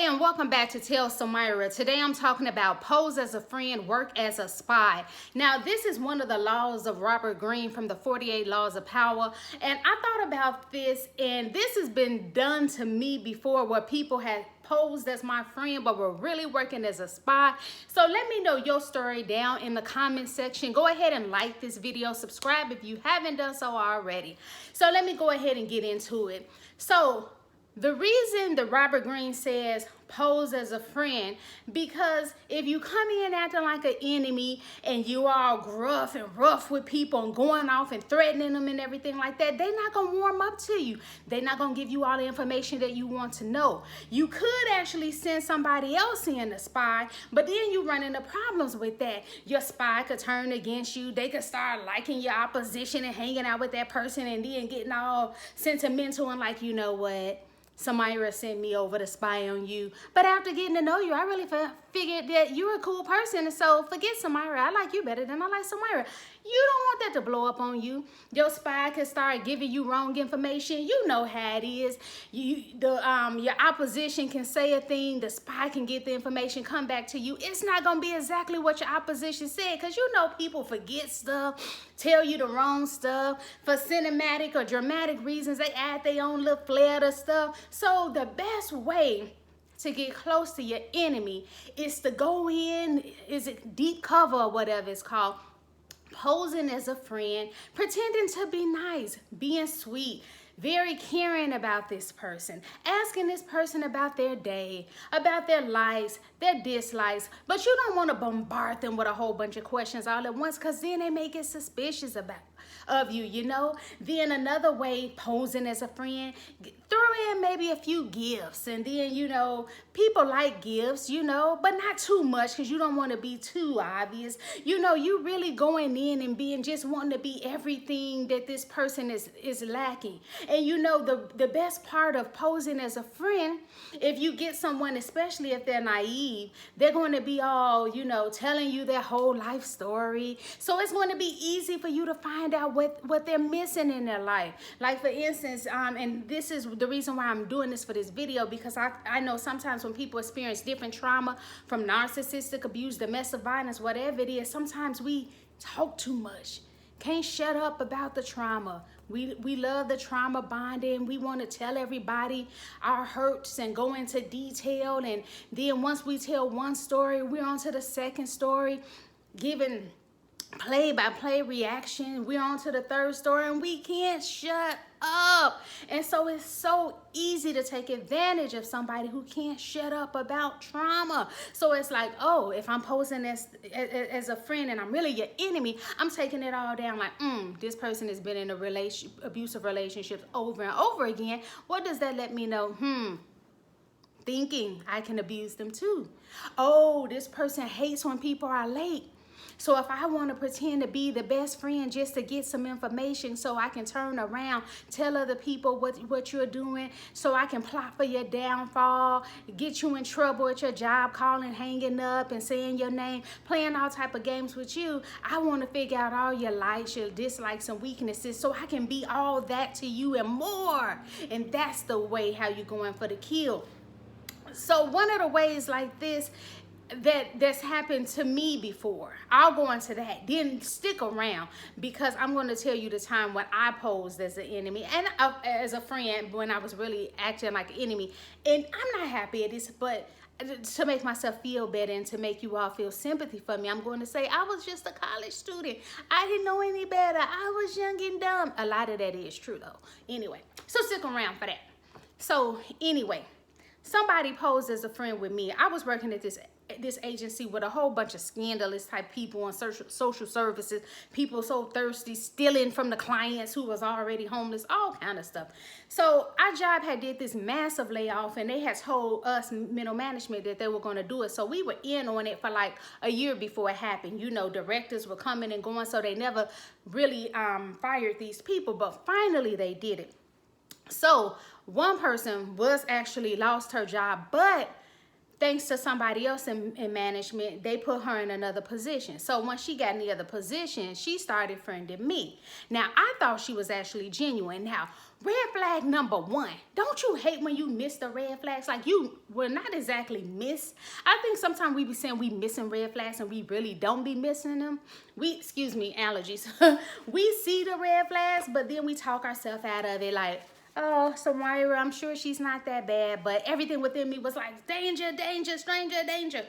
Hey, and welcome back to TellSamyra. Today I'm talking about pose as a friend, work as a spy. Now, this is one of the laws of Robert Greene from the 48 Laws of Power. And I thought about this, and this has been done to me before where people had posed as my friend but were really working as a spy. So let me know your story down in the comment section. Go ahead and like this video, subscribe if you haven't done so already. So let me go ahead and get into it. So the reason that Robert Greene says pose as a friend, because if you come in acting like an enemy and you all gruff and rough with people and going off and threatening them and everything like that, they're not going to warm up to you. They're not going to give you all the information that you want to know. You could actually send somebody else in to spy, but then you run into problems with that. Your spy could turn against you. They could start liking your opposition and hanging out with that person and then getting all sentimental and like, you know what? Samyra sent me over to spy on you. But after getting to know you, I really figured that you're a cool person. And so forget Samyra. I like you better than I like Samyra. You don't want that to blow up on you. Your spy could start giving you wrong information. You know how it is. Your opposition can say a thing. The spy can get the information, come back to you. It's not going to be exactly what your opposition said, because you know people forget stuff, tell you the wrong stuff. For cinematic or dramatic reasons, they add their own little flair to stuff. So the best way to get close to your enemy is to go in, is it deep cover or whatever it's called, posing as a friend, pretending to be nice, being sweet, very caring about this person, asking this person about their day, about their likes, their dislikes, but you don't want to bombard them with a whole bunch of questions all at once, because then they may get suspicious of you, you know. Then another way, posing as a friend, throw in maybe a few gifts, and then, you know, people like gifts, you know, but not too much, because you don't want to be too obvious. You know, you really going in and being just wanting to be everything that this person is lacking. And you know, the best part of posing as a friend, if you get someone, especially if they're naive, they're going to be all, you know, telling you their whole life story. So it's going to be easy for you to find out what they're missing in their life. Like, for instance, and this is the reason why I'm doing this for this video, because I know sometimes when people experience different trauma, from narcissistic abuse, domestic violence, whatever it is, sometimes we talk too much. Can't shut up about the trauma. We love the trauma bonding. We want to tell everybody our hurts and go into detail. And then once we tell one story, we're on to the second story, giving play-by-play reaction. We're on to the third story, and we can't shut up. And so it's so easy to take advantage of somebody who can't shut up about trauma. So it's like, oh, if I'm posing as a friend and I'm really your enemy, I'm taking it all down like, this person has been in abusive relationships over and over again. What does that let me know? Thinking I can abuse them too. Oh, this person hates when people are late. So if I want to pretend to be the best friend just to get some information so I can turn around, tell other people what you're doing, so I can plot for your downfall, get you in trouble at your job, calling, hanging up and saying your name, playing all type of games with you, I want to figure out all your likes, your dislikes and weaknesses, so I can be all that to you and more. And that's the way how you're going for the kill. So one of the ways like this that's happened to me before, I'll go into that, then stick around, because I'm going to tell you the time when I posed as an enemy and as a friend, when I was really acting like an enemy. And I'm not happy at this, but to make myself feel better and to make you all feel sympathy for me, I'm going to say I was just a college student. I didn't know any better. I was young and dumb. A lot of that is true though. Anyway, so stick around for that. So anyway, somebody posed as a friend with me. I was working at this agency with a whole bunch of scandalous type people on social services, people so thirsty, stealing from the clients who was already homeless, all kind of stuff. So our job had did this massive layoff, and they had told us middle management that they were going to do it. So we were in on it for like a year before it happened. You know, directors were coming and going, so they never really fired these people, but finally they did it. So one person was actually lost her job, but thanks to somebody else in management, they put her in another position. So once she got in the other position, she started friending me. Now, I thought she was actually genuine. Now, Red flag number one. Don't you hate when you miss the red flags? Like you will not exactly miss. I think sometimes we be saying we missing red flags and we really don't be missing them. Excuse me, allergies. We see the red flags, but then we talk ourselves out of it like, oh, Samyra, I'm sure she's not that bad. But everything within me was like, danger, danger, stranger, danger.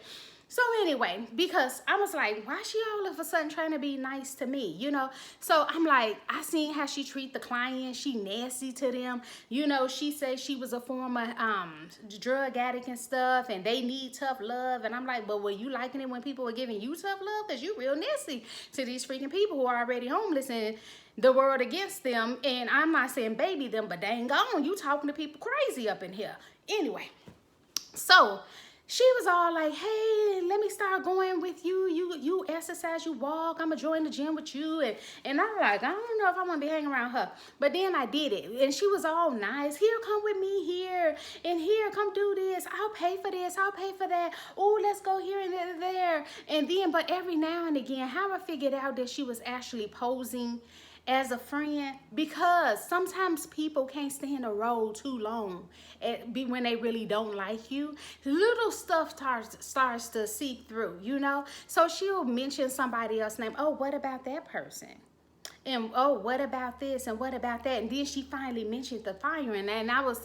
So anyway, because I was like, why is she all of a sudden trying to be nice to me, you know? So I'm like, I seen how she treat the client. She nasty to them. You know, she said she was a former drug addict and stuff, and they need tough love. And I'm like, but were you liking it when people were giving you tough love? Because you real nasty to these freaking people who are already homeless and the world against them. And I'm not saying baby them, but dang on, you talking to people crazy up in here. Anyway, so she was all like, hey, let me start going with you. You exercise, you walk. I'm going to join the gym with you. And I'm like, I don't know if I'm going to be hanging around her. But then I did it. And she was all nice. Here, come with me here. And here, come do this. I'll pay for this. I'll pay for that. Oh, let's go here and there. And then, but every now and again, how I figured out that she was actually posing as a friend, because sometimes people can't stay in a role too long when they really don't like you. Little stuff starts to seep through, you know. So she'll mention somebody else's name. Oh, what about that person? And oh, what about this and what about that? And then she finally mentioned the firing, and I was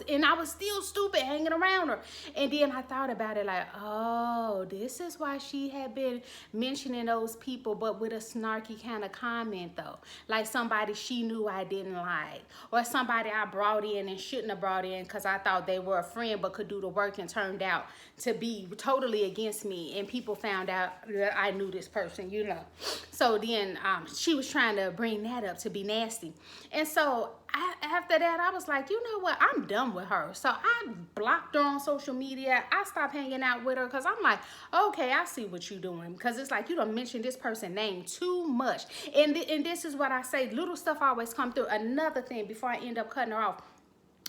still stupid hanging around her. And then I thought about it like, oh, this is why she had been mentioning those people, but with a snarky kind of comment though, like somebody she knew I didn't like, or somebody I brought in and shouldn't have brought in because I thought they were a friend but could do the work and turned out to be totally against me, and people found out that I knew this person, you know. So then she was trying to bring that up to be nasty. And so after that, I was like, you know what? I'm done with her. So I blocked her on social media. I stopped hanging out with her because I'm like, okay, I see what you're doing. Because it's like you don't mention this person's name too much. And this is what I say. Little stuff always come through. Another thing before I end up cutting her off.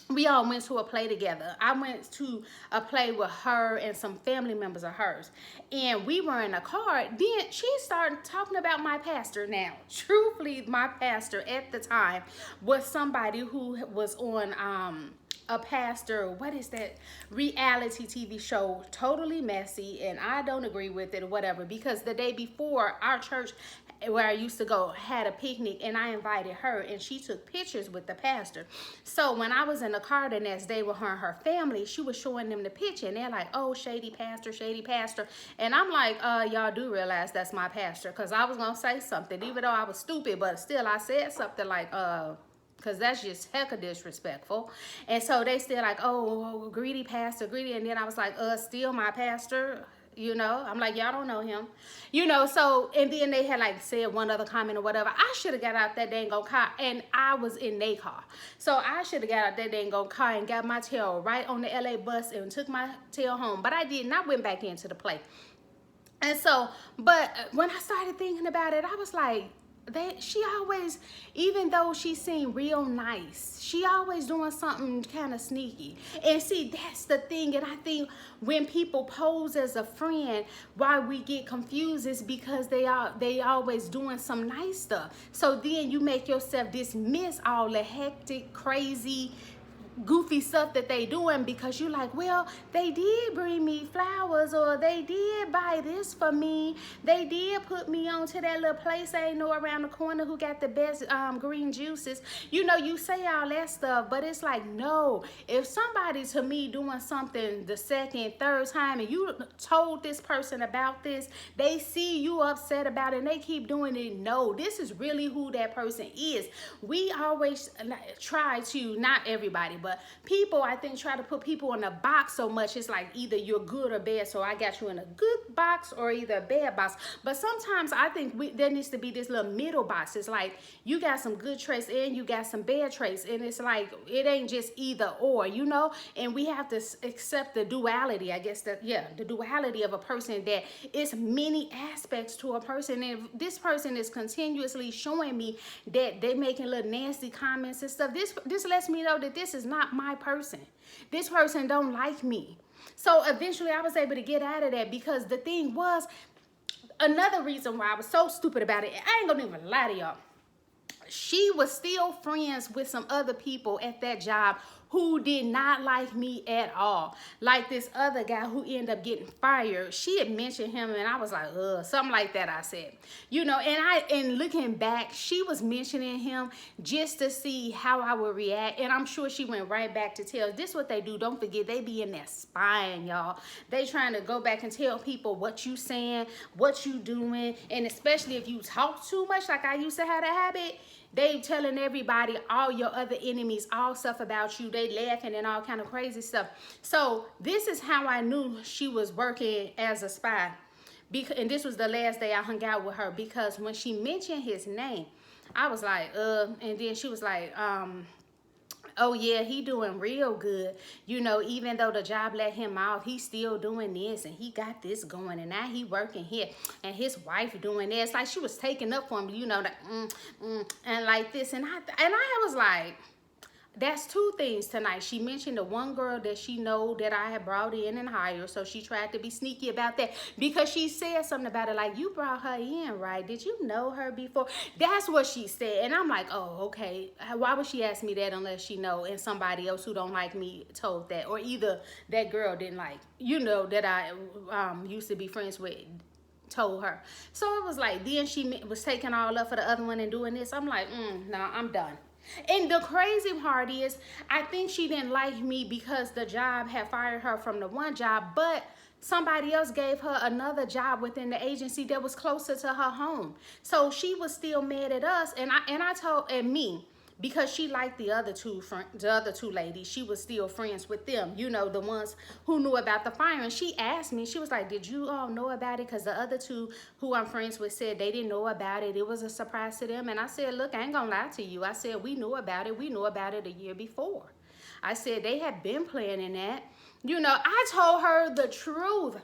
We all went to a play together. I went to a play with her and some family members of hers. And we were in a car. Then she started talking about my pastor now. Truthfully, my pastor at the time was somebody who was on a pastor, what is that reality TV show, totally messy, and I don't agree with it or whatever, because the day before our church where I used to go had a picnic, and I invited her, and she took pictures with the pastor. So when I was in the car the next day with her and her family, she was showing them the picture, and they're like, oh, shady pastor, shady pastor. And I'm like, y'all do realize that's my pastor, because I was gonna say something, even though I was stupid, but still I said something like, because that's just hecka disrespectful. And so they still like, oh, greedy pastor, greedy. And then I was like, still my pastor, you know. I'm like, y'all don't know him, you know. So, and then they had like said one other comment or whatever. I should have got out that dang old car, and I was in their car. So I should have got out that dang old car and got my tail right on the LA bus and took my tail home. But I didn't. I went back into the play. And so, but when I started thinking about it, I was like, she always, even though she seemed real nice, she always doing something kind of sneaky. And see, that's the thing. And I think when people pose as a friend, why we get confused is because they always doing some nice stuff. So then you make yourself dismiss all the hectic, crazy, goofy stuff that they doing, because you like, well, they did bring me flowers, or they did buy this for me, they did put me on to that little place I know around the corner who got the best green juices. You know, you say all that stuff, but it's like, no, if somebody to me doing something the second, third time, and you told this person about this, they see you upset about it and they keep doing it, no, this is really who that person is. We always try to, not everybody, but people, I think, try to put people in a box so much. It's like either you're good or bad, so I got you in a good box or either a bad box. But sometimes I think there needs to be this little middle box. It's like you got some good traits and you got some bad traits, and it's like it ain't just either or, you know. And we have to accept the duality, I guess, the duality of a person, that it's many aspects to a person. And this person is continuously showing me that they making little nasty comments and stuff. This lets me know that this is not my person. This person don't like me. So eventually I was able to get out of that, because the thing was, another reason why I was so stupid about it, I ain't gonna even lie to y'all, she was still friends with some other people at that job who did not like me at all. Like this other guy who ended up getting fired. She had mentioned him and I was like, something like that I said. You know, and looking back, she was mentioning him just to see how I would react. And I'm sure she went right back to tell. This is what they do. Don't forget, they be in there spying, y'all. They trying to go back and tell people what you saying, what you doing. And especially if you talk too much, like I used to have a habit, they telling everybody, all your other enemies, all stuff about you. They laughing and all kind of crazy stuff. So this is how I knew she was working as a spy. And this was the last day I hung out with her, because when she mentioned his name, I was like, and then she was like, oh yeah, he doing real good. You know, even though the job let him off, he's still doing this and he got this going and now he working here and his wife doing this. Like she was taking up for him, you know, and like this. And I was like, that's two things tonight. She mentioned the one girl that she know that I had brought in and hired, so she tried to be sneaky about that because she said something about it like, you brought her in, right? Did you know her before? That's what she said. And I'm like, oh, okay. Why would she ask me that unless she know and somebody else who don't like me told that, or either that girl didn't like, you know, that I used to be friends with told her. So it was like, then she was taking all up for the other one and doing this. I'm like, no, I'm done. And the crazy part is, I think she didn't like me because the job had fired her from the one job, but somebody else gave her another job within the agency that was closer to her home. So she was still mad at us, and I told, and me, because she liked the other two ladies, she was still friends with them, you know, the ones who knew about the firing. She asked me, she was like, did you all know about it? Because the other two who I'm friends with said they didn't know about it. It was a surprise to them. And I said, look, I ain't gonna lie to you. I said, we knew about it. We knew about it a year before. I said, they had been planning that. You know, I told her the truth.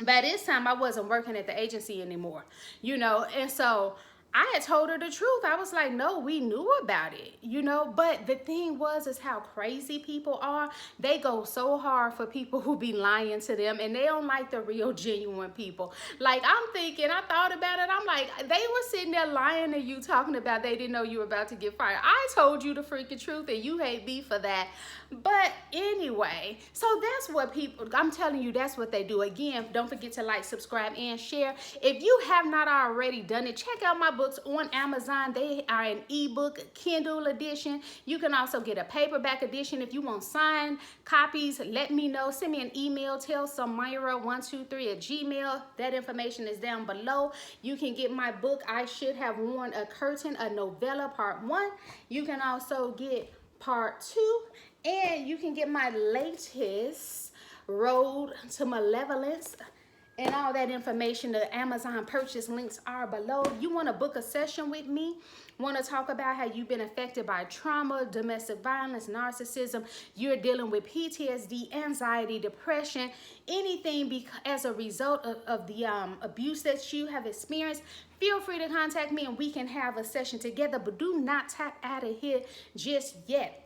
By this time, I wasn't working at the agency anymore, you know, and so I had told her the truth. I was like, no, we knew about it, you know, but the thing is how crazy people are. They go so hard for people who be lying to them, and they don't like the real genuine people. Like, I'm thinking, I thought about it. I'm like, they were sitting there lying to you, talking about they didn't know you were about to get fired. I told you the freaking truth, and you hate me for that. But anyway, so that's what people, I'm telling you, that's what they do. Again, don't forget to like, subscribe, and share. If you have not already done it, check out my books on Amazon. They are an ebook, Kindle edition. You can also get a paperback edition. If you want signed copies, let me know. Send me an email, TellSamyra123@gmail. That information is down below. You can get my book, I Should Have Worn a Curtain, a Novella, Part 1. You can also get Part 2. And you can get my latest Road to Malevolence and all that information. The Amazon purchase links are below. You want to book a session with me? Want to talk about how you've been affected by trauma, domestic violence, narcissism, you're dealing with PTSD, anxiety, depression, anything as a result of the abuse that you have experienced? Feel free to contact me and we can have a session together, but do not tap out of here just yet.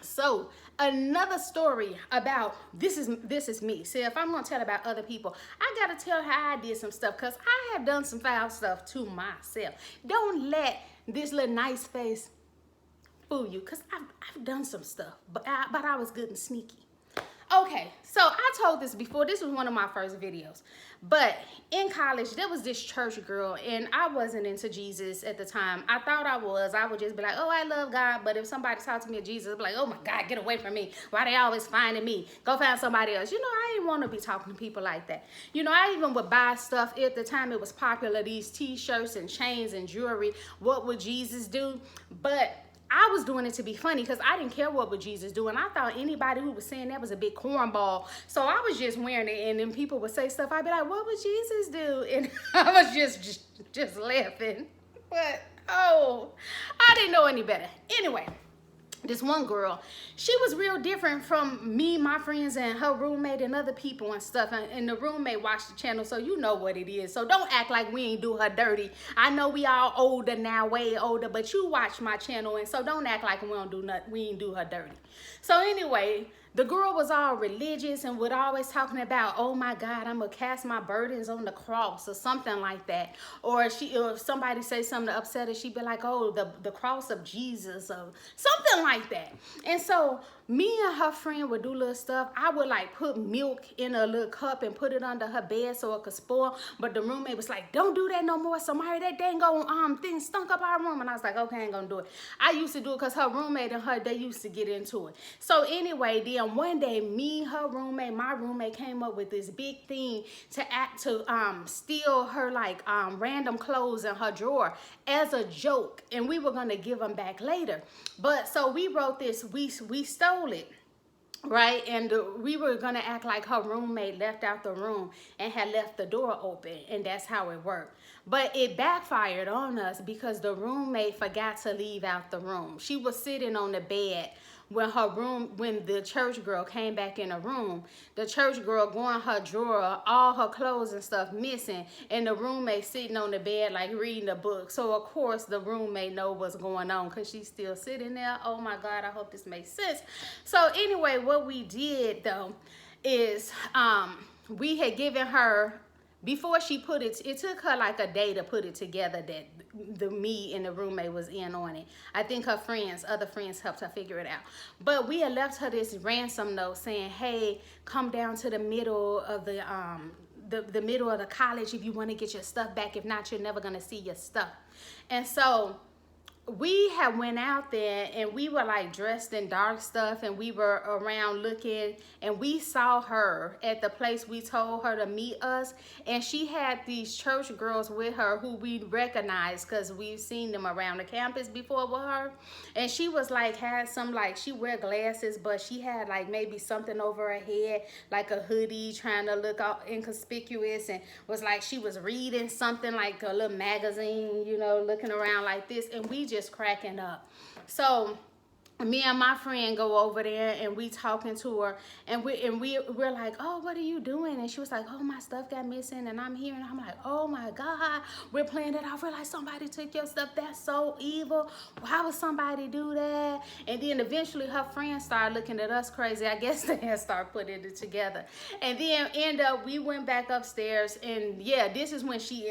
So another story about this is me. See, if I'm gonna tell about other people, I gotta tell how I did some stuff, because I have done some foul stuff to myself. Don't let this little nice face fool you, because I've done some stuff, but I was good and sneaky. Okay, so I told this before. This was one of my first videos. But in college, there was this church girl, and I wasn't into Jesus at the time. I thought I was. I would just be like, oh, I love God. But if somebody talked to me of Jesus, I'd be like, oh my God, get away from me. Why they always finding me? Go find somebody else. You know, I didn't want to be talking to people like that. You know, I even would buy stuff. At the time, it was popular, these t-shirts and chains and jewelry. What would Jesus do? But I was doing it to be funny, because I didn't care what would Jesus do. And I thought anybody who was saying that was a big cornball. So I was just wearing it, and then people would say stuff. I'd be like, what would Jesus do? And I was just laughing. But, oh, I didn't know any better. Anyway, this one girl, she was real different from me, my friends, and her roommate and other people and stuff. And the roommate watched the channel, so you know what it is. So don't act like we ain't do her dirty. I know we all older now, way older, but you watch my channel, and so don't act like we don't do nothing. We ain't do her dirty. So anyway, the girl was all religious and would always talking about, oh my God, I'm gonna cast my burdens on the cross or something like that. Or if somebody say something to upset her, she'd be like, oh, the cross of Jesus or something like that. And so me and her friend would do little stuff. I would like put milk in a little cup and put it under her bed so it could spoil. But the roommate was like, don't do that no more, Samyra. That dang thing stunk up our room. And I was like, okay, I ain't gonna do it. I used to do it because her roommate and her, they used to get into it. So anyway, then one day, me, her roommate, my roommate came up with this big thing to steal her like random clothes in her drawer as a joke, and we were gonna give them back later. But so we wrote this, we stole it, right? And we were gonna act like her roommate left out the room and had left the door open, and that's how it worked. But it backfired on us because the roommate forgot to leave out the room. She was sitting on the bed when the church girl came back in the room. The church girl going her drawer, all her clothes and stuff missing, and the roommate sitting on the bed like reading a book. So of course the roommate know what's going on because she's still sitting there. Oh my God, I hope this makes sense. So anyway, what we did though is we had given her, before she put it took her like a day to put it together that me and the roommate was in on it. I think her other friends helped her figure it out. But we had left her this ransom note saying, hey, come down to the middle of the middle of the college if you want to get your stuff back. If not, you're never gonna see your stuff. And so we had went out there and we were like dressed in dark stuff, and we were around looking, and we saw her at the place we told her to meet us, and she had these church girls with her who we recognized because we've seen them around the campus before with her. And she was like, had some like, she wear glasses, but she had like maybe something over her head, like a hoodie, trying to look all inconspicuous, and was like, she was reading something like a little magazine, you know, looking around like this, and we just cracking up. So me and my friend go over there and we talking to her, and we're like, oh, what are you doing? And she was like, oh, my stuff got missing and I'm here. And I'm like, oh my God, we're playing it off. We're like, somebody took your stuff. That's so evil. Why would somebody do that? And then eventually her friends started looking at us crazy. I guess they had started putting it together. And then we went back upstairs, and yeah, this is when she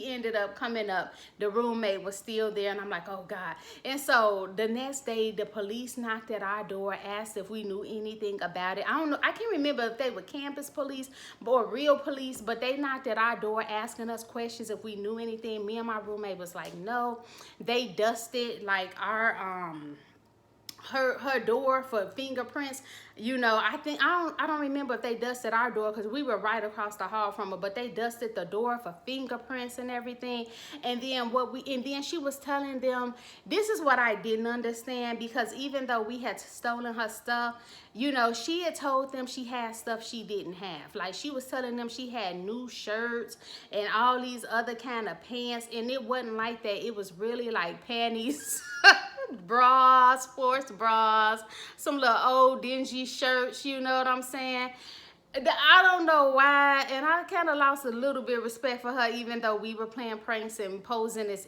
ended up coming up. The roommate was still there, and I'm like, oh God. And so the next day, the police knocked at our door, asked if we knew anything about it. I don't know, I can't remember if they were campus police or real police, but they knocked at our door asking us questions if we knew anything. Me and my roommate was like, no. They dusted like our her door for fingerprints. You know, I don't remember if they dusted our door because we were right across the hall from her, but they dusted the door for fingerprints and everything. And then she was telling them, this is what I didn't understand, because even though we had stolen her stuff, you know, she had told them she had stuff she didn't have. Like, she was telling them she had new shirts and all these other kind of pants, and it wasn't like that. It was really like panties, bras, sports bras, some little old dingy shirts, you know what I'm saying? I don't know why, and I kind of lost a little bit of respect for her, even though we were playing pranks and posing as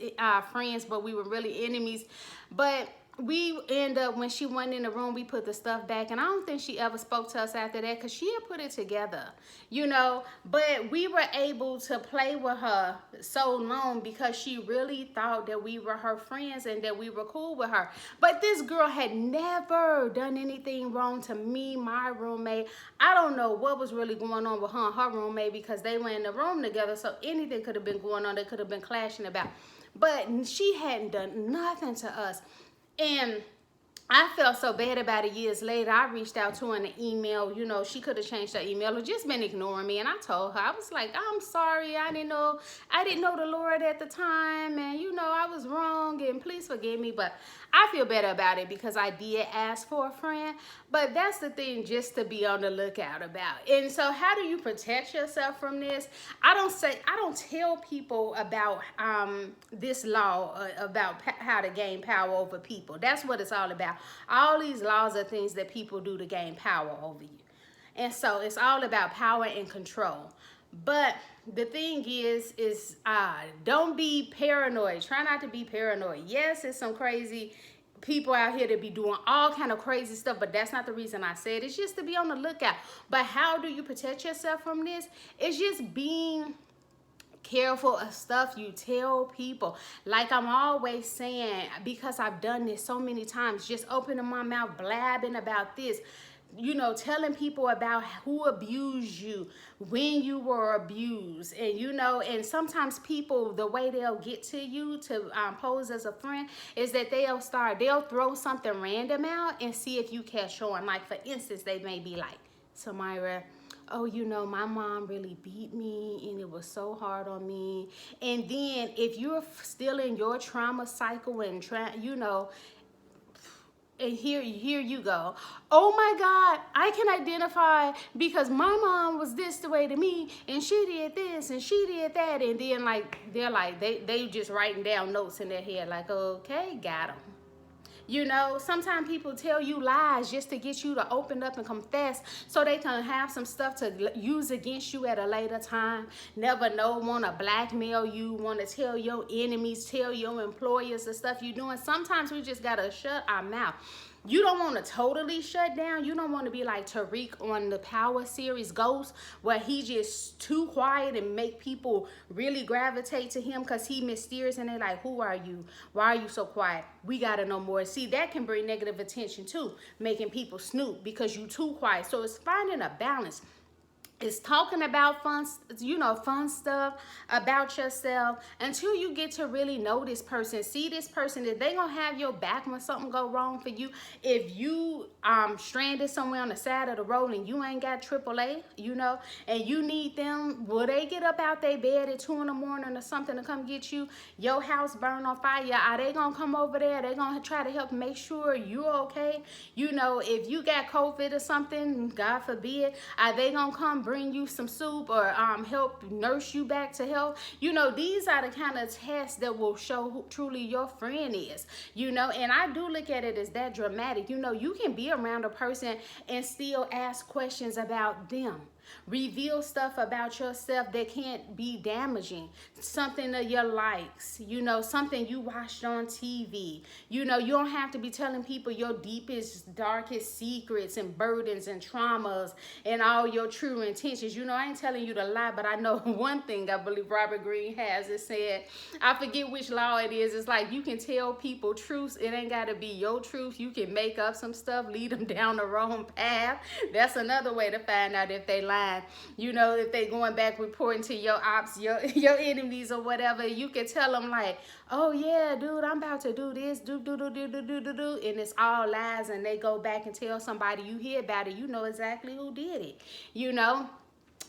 friends, but we were really enemies. But we end up, when she went in the room, we put the stuff back, and I don't think she ever spoke to us after that because she had put it together, you know. But we were able to play with her so long because she really thought that we were her friends and that we were cool with her. But this girl had never done anything wrong to me, my roommate. I don't know what was really going on with her and her roommate, because they were in the room together, so anything could have been going on. They could have been clashing about. But she hadn't done nothing to us. And I felt so bad about it years later. I reached out to her in an email. You know, she could have changed her email or just been ignoring me. And I told her, I was like, I'm sorry. I didn't know the Lord at the time. And, you know, I was wrong. And please forgive me. But I feel better about it because I did ask for a friend. But that's the thing, just to be on the lookout about. And so how do you protect yourself from this? I don't tell people about this law about how to gain power over people. That's what it's all about. All these laws are things that people do to gain power over you. And so it's all about power and control. But the thing is don't be paranoid. Try not to be paranoid. Yes, it's some crazy people out here to be doing all kind of crazy stuff, but that's not the reason I said. It's just to be on the lookout. But how do you protect yourself from this? It's just being careful of stuff you tell people. Like I'm always saying, because I've done this so many times, just opening my mouth blabbing about this, you know, telling people about who abused you, when you were abused, and you know, and sometimes people, the way they'll get to you to pose as a friend is that they'll throw something random out and see if you catch on. Like for instance, they may be like, Samyra, oh, you know, my mom really beat me and it was so hard on me. And then if you're still in your trauma cycle and you know, and here you go. Oh my God, I can identify because my mom was this the way to me and she did this and she did that. And then like, they're like, they just writing down notes in their head like, okay, got them. You know, sometimes people tell you lies just to get you to open up and confess so they can have some stuff to use against you at a later time. Never know, want to blackmail you, want to tell your enemies, tell your employers the stuff you're doing. Sometimes we just got to shut our mouth. You don't want to totally shut down. You don't want to be like Tariq on the Power series Ghost, where he just too quiet and make people really gravitate to him because he mysterious and they're like, who are you? Why are you so quiet? We got to know more. See, that can bring negative attention too, making people snoop because you too quiet. So it's finding a balance. It's talking about fun, you know, fun stuff about yourself until you get to really know this person, see this person, that they gonna have your back when something go wrong for you. If you stranded somewhere on the side of the road and you ain't got AAA, you know, and you need them, will they get up out their bed at 2 in the morning or something to come get you? Your house burned on fire. Are they gonna come over there? They gonna try to help make sure you're okay? You know, if you got COVID or something, God forbid, are they gonna come bring you some soup or help nurse you back to health? You know, these are the kind of tests that will show who truly your friend is, you know. And I do look at it as that dramatic. You know, you can be around a person and still ask questions about them. Reveal stuff about yourself that can't be damaging. Something of your likes, you know, something you watched on TV. You know, you don't have to be telling people your deepest, darkest secrets and burdens and traumas and all your true intentions. You know, I ain't telling you to lie, but I know one thing I believe Robert Greene has. It said, I forget which law it is. It's like you can tell people truths. It ain't got to be your truth. You can make up some stuff, lead them down the wrong path. That's another way to find out if they lie. You know, if they going back reporting to your ops, your enemies or whatever, you can tell them like, oh yeah, dude, I'm about to do this, do, and it's all lies, and they go back and tell somebody, you hear about it, you know exactly who did it, you know.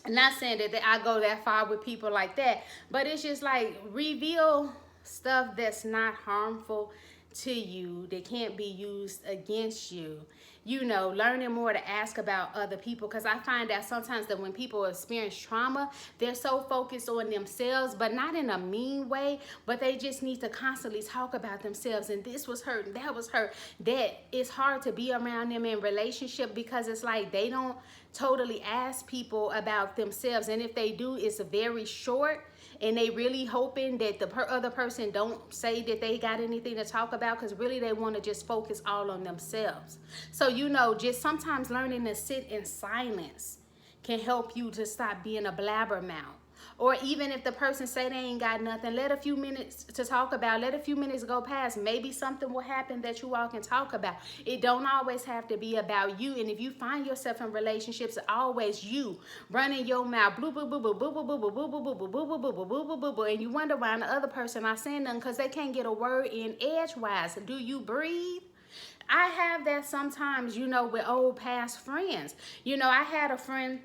Not saying that I go that far with people like that, but it's just like reveal stuff that's not harmful to you, that can't be used against you. You know, learning more to ask about other people, because I find that sometimes that when people experience trauma, they're so focused on themselves, but not in a mean way, but they just need to constantly talk about themselves, and this was hurt and that was hurt, that it's hard to be around them in relationship because it's like they don't totally ask people about themselves, and if they do, it's very short, and they really hoping that the other person don't say that they got anything to talk about, because really they want to just focus all on themselves. So, you know, just sometimes learning to sit in silence can help you to stop being a blabbermouth. Or even if the person say they ain't got nothing, let a few minutes to talk about, let a few minutes go past. Maybe something will happen that you all can talk about. It don't always have to be about you. And if you find yourself in relationships, always you running your mouth, boo boo boo boo boo boo boo boo boo boo boo boo boo boo boo boo boo boo boo, and you wonder why the other person not saying nothing because they can't get a word in edgewise. Do you breathe? I have that sometimes, you know, with old past friends. You know, I had a friend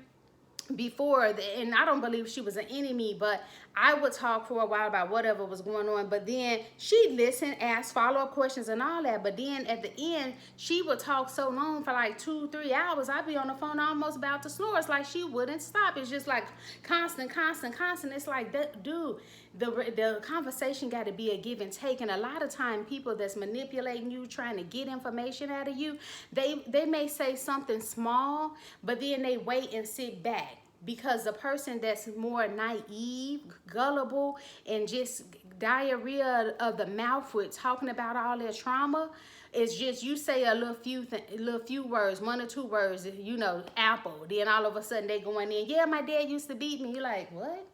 before, and I don't believe she was an enemy, but I would talk for a while about whatever was going on, but then she'd listen, ask follow-up questions and all that, but then at the end she would talk so long for like 2-3 hours. I'd be on the phone almost about to snore. It's like she wouldn't stop. It's just like constant. It's like, dude, the conversation got to be a give and take, and a lot of time people that's manipulating you, trying to get information out of you, they may say something small, but then they wait and sit back. Because the person that's more naive, gullible, and just diarrhea of the mouth with talking about all their trauma, It's just you say a little few words, 1 or 2 words, you know, apple. Then all of a sudden they going in, yeah, my dad used to beat me. You're like, what?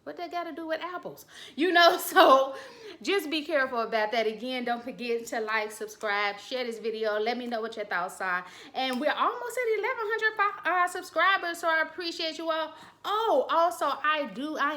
What that got to do with apples? You know, so just be careful about that. Again, don't forget to like, subscribe, share this video. Let me know what your thoughts are. And we're almost at 1,100 subscribers, so I appreciate you all. Oh, also, I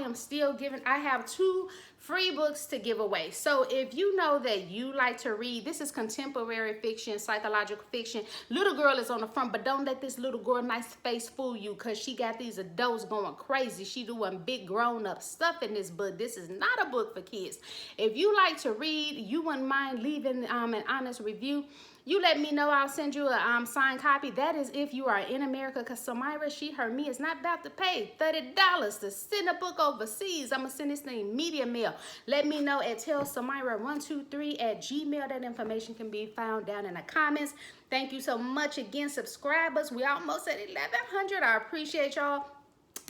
am still giving, I have 2 free books to give away. So if you know that you like to read, this is contemporary fiction, psychological fiction. Little girl is on the front, but don't let this little girl nice face fool you, because she got these adults going crazy. She doing big grown-up stuff in this book. This is not a book for kids. If you like to read, you wouldn't mind leaving an honest review. You let me know. I'll send you a signed copy. That is if you are in America, because Samyra, she heard me, is not about to pay $30 to send a book overseas. I'm going to send this thing media mail. Let me know at TellSamyra123@gmail. That information can be found down in the comments. Thank you so much again, subscribers. We almost at 1,100. I appreciate y'all.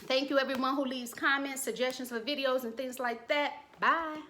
Thank you, everyone who leaves comments, suggestions for videos, and things like that. Bye.